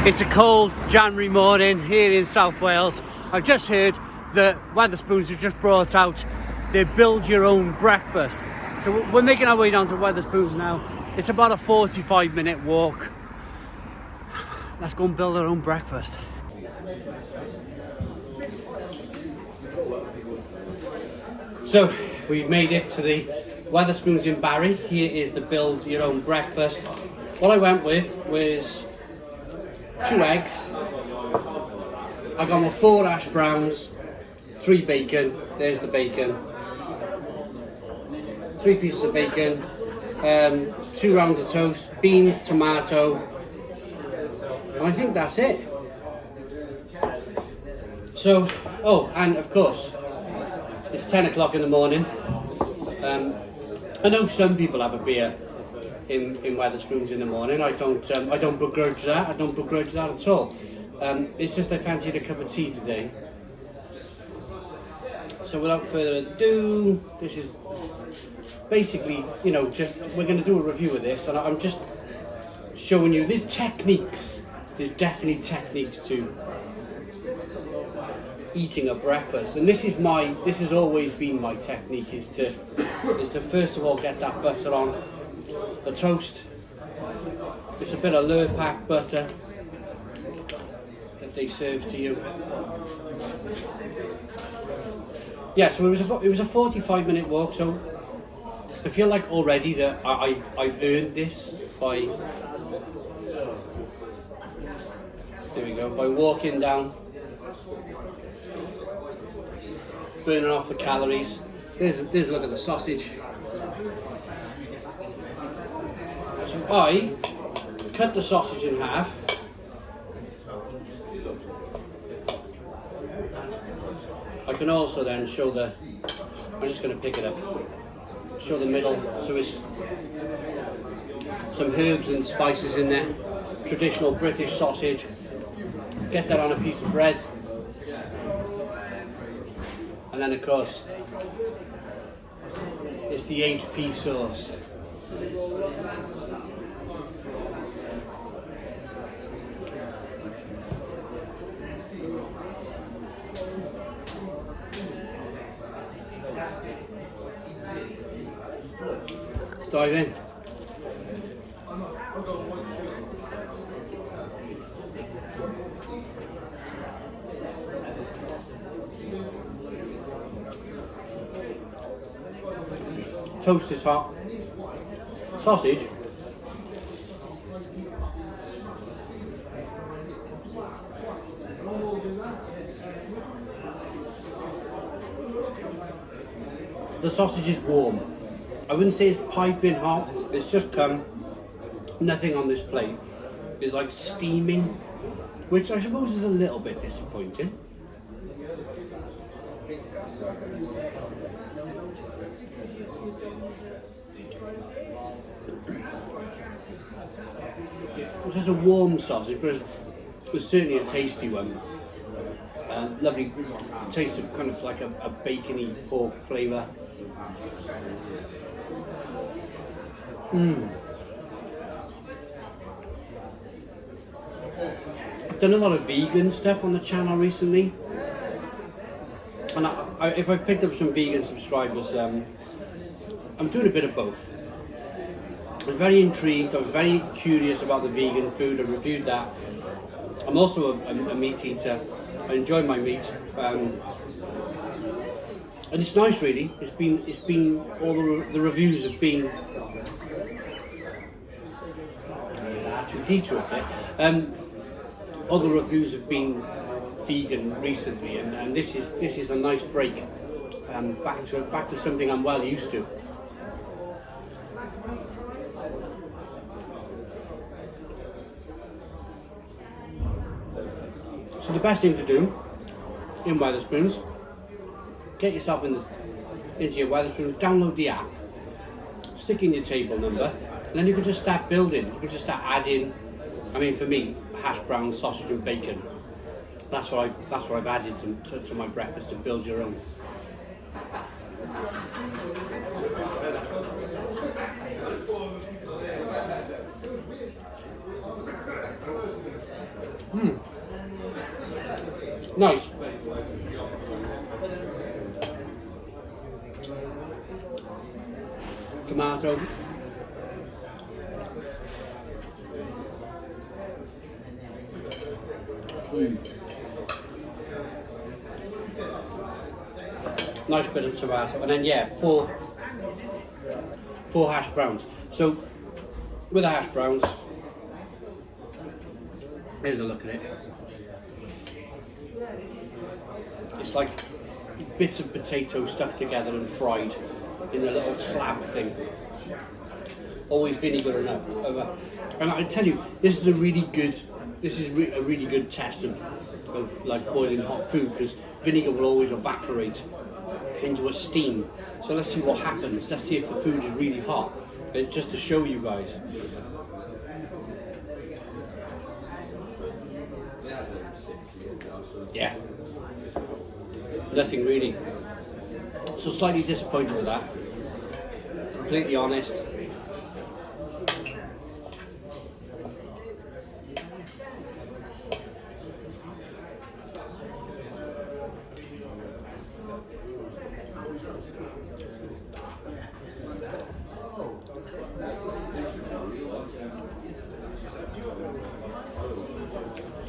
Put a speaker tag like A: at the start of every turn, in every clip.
A: It's a cold January morning here in South Wales. I've just heard that Wetherspoons have just brought out their build your own breakfast. So we're making our way down to Wetherspoons now. It's about a 45-minute walk. Let's go and build our own breakfast. So we've made it to the Wetherspoons in Barry. Here is the build your own breakfast. What I went with was 2 eggs. I got my 4 hash browns, 3 bacon. There's the bacon. 3 pieces of bacon, 2 rounds of toast, beans, tomato, and I think that's it. So, oh, and of course, it's 10 o'clock in the morning. I know some people have a beer in Wetherspoons in the morning. I don't begrudge that. I don't begrudge that at all. It's just I fancied a cup of tea today. So without further ado, this is basically, you know, just we're going to do a review of this, and I'm just showing you there's techniques. There's definitely techniques to eating a breakfast, and this has always been my technique, is to first of all get that butter on the toast. It's a bit of Lurpak butter that they serve to you. Yeah, so it was a 45-minute walk. So I feel like already that I've earned this by, there we go, by walking down, burning off the calories. There's a look at the sausage. So I cut the sausage in half. I can also then show I'm just going to pick it up, show the middle, so it's some herbs and spices in there, traditional British sausage. Get that on a piece of bread, and then of course it's the HP sauce. Dive in. Toast is hot. Sausage. The sausage is warm. I wouldn't say it's piping hot. It's just come. Nothing on this plate is like steaming, which I suppose is a little bit disappointing. It's just a warm sausage, but it's certainly a tasty one. Lovely taste of kind of like a bacony pork flavour. I've done a lot of vegan stuff on the channel recently, and if I've picked up some vegan subscribers, I'm doing a bit of both. I was very intrigued, I was very curious about the vegan food. I reviewed that. I'm also a meat eater. I enjoy my meat, and it's nice really. It's been all the reviews have been detour there. All the reviews have been vegan recently, and this is a nice break, back to something I'm well used to. So the best thing to do in Wetherspoons, get yourself into your Wetherspoons, download the app, stick in your table number, and then you can just start building. You can just start adding. I mean, for me, hash browns, sausage, and bacon. That's what I've added to my breakfast to build your own. Nice. Tomato. Nice bit of tomato, and then yeah, four hash browns. So with the hash browns, here's a look at it. It's like bits of potato stuck together and fried in a little slab thing. Always vinegar and I tell you, this is a really good. This is a really good test of like boiling hot food, because vinegar will always evaporate into a steam. So let's see what happens. Let's see if the food is really hot. Just to show you guys. Yeah. Nothing really. So slightly disappointed with that. Completely honest.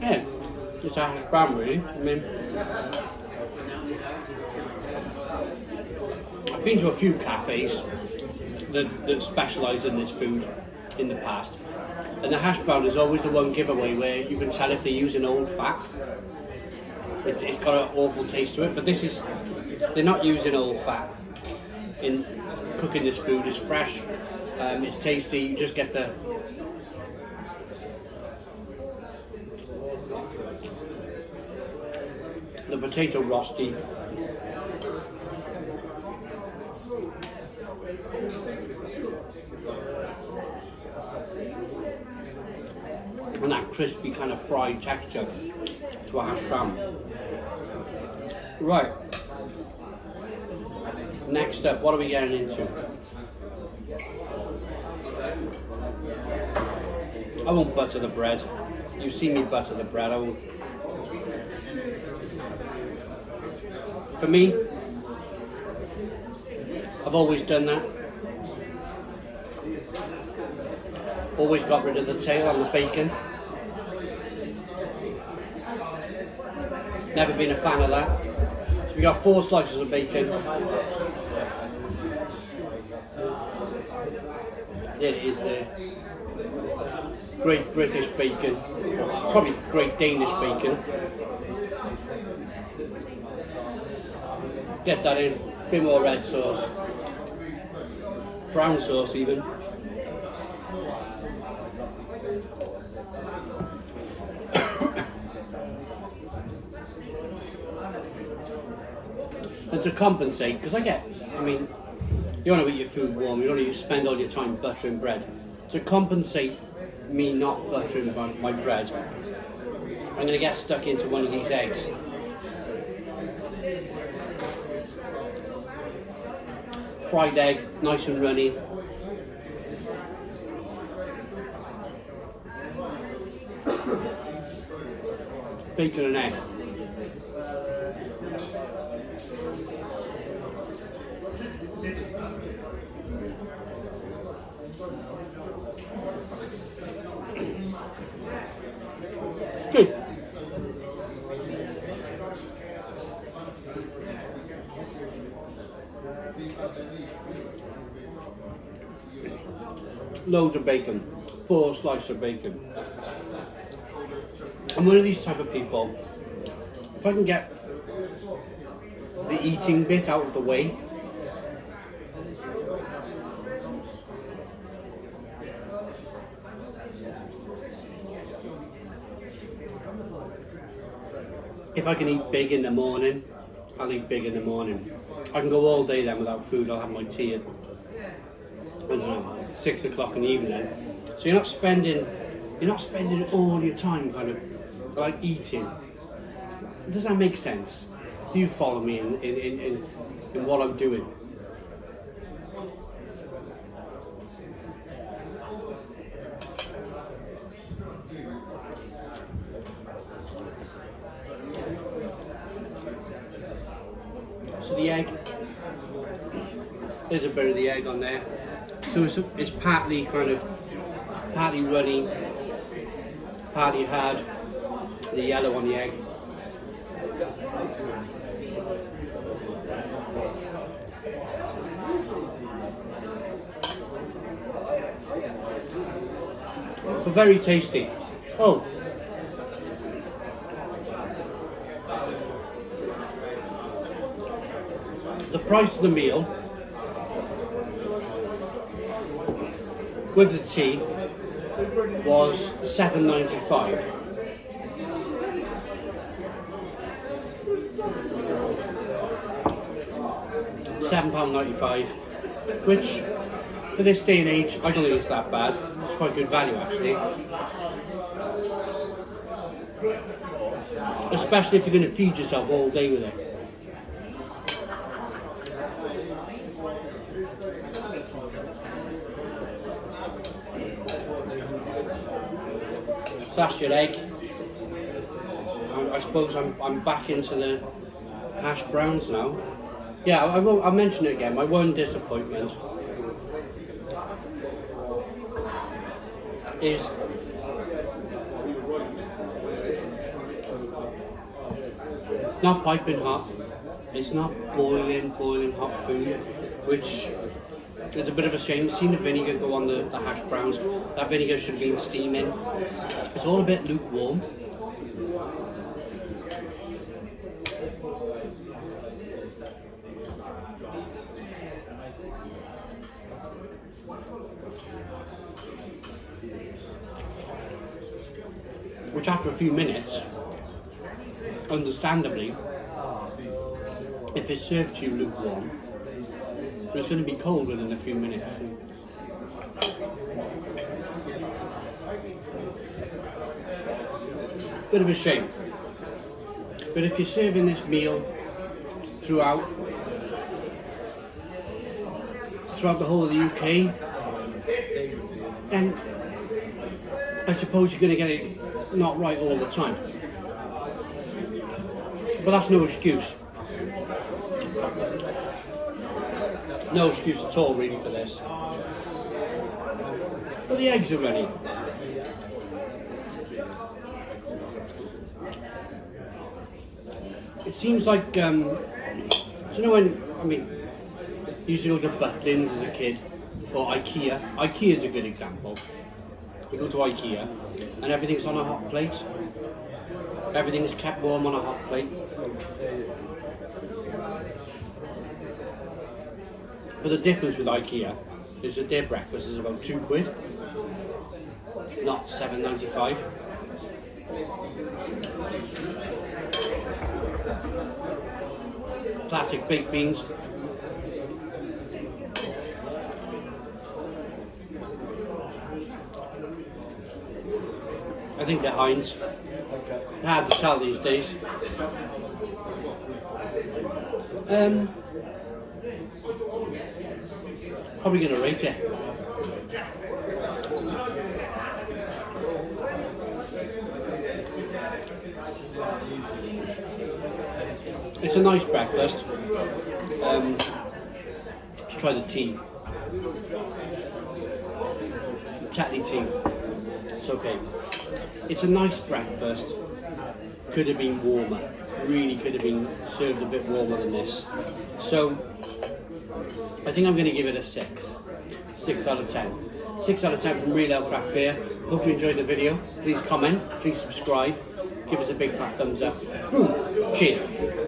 A: Yeah, just a hash brown really. I mean, I've been to a few cafes that specialise in this food in the past, and the hash brown is always the one giveaway where you can tell if they're using old fat. It's got an awful taste to it, but they're not using old fat in cooking this food. It's fresh, it's tasty, you just get the potato rosti. And that crispy kind of fried texture to a hash brown. Right. Next up, what are we getting into? I won't butter the bread. You've seen me butter the bread. I won't. For me, I've always done that. Always got rid of the tail on the bacon. Never been a fan of that. So we got 4 slices of bacon. There it is there. Great British bacon. Probably Great Danish bacon. Get that in. A bit more red sauce. Brown sauce even. And to compensate, because I mean, you want to eat your food warm, you don't need to spend all your time buttering bread. To compensate me not buttering my bread, I'm going to get stuck into one of these eggs. Fried egg, nice and runny. Bacon and egg. It's good. Loads of bacon. 4 slices of bacon. I'm one of these type of people, if I can get the eating bit out of the way, if I can eat big in the morning, I'll eat big in the morning. I can go all day then without food. I'll have my tea at, I don't know, 6 o'clock in the evening. So you're not spending all your time kind of like eating. Does that make sense? Do you follow me in what I'm doing? So the egg, there's a bit of the egg on there. So it's partly runny, partly hard, the yellow on the egg. But very tasty. Oh. The price of the meal with the tea was £7.95. £7.95, which for this day and age I don't think it's that bad. It's quite good value actually. Especially if you're going to feed yourself all day with it. So that's your egg. I suppose I'm back into the hash browns now. Yeah, I'll mention it again. My one disappointment is it's not piping hot. It's not boiling hot food, which is a bit of a shame. Seeing the vinegar go on the hash browns. That vinegar should have been steaming. It's all a bit lukewarm. Which after a few minutes, understandably, if it's served to you lukewarm, it's going to be cold within a few minutes. Bit of a shame. But if you're serving this meal throughout the whole of the UK, then I suppose you're going to get it not right all the time. But that's no excuse. No excuse at all really for this. But the eggs are ready. It seems like, do you know when, I used to go to Butlins as a kid, or IKEA. IKEA is a good example. You go to IKEA and everything's on a hot plate. Everything's kept warm on a hot plate. But the difference with IKEA is that their breakfast is about £2, not £7.95. Classic baked beans. I think they're Heinz. Hard to tell these days. Probably going to rate it. It's a nice breakfast. Let's try the tea. The Tetley tea. It's okay. It's a nice breakfast. Could have been warmer. Really could have been served a bit warmer than this. So I think I'm going to give it a 6. 6 out of 10. 6 out of 10 from Real Ale Craft Beer. Hope you enjoyed the video. Please comment, please subscribe, give us a big fat thumbs up. Cheers.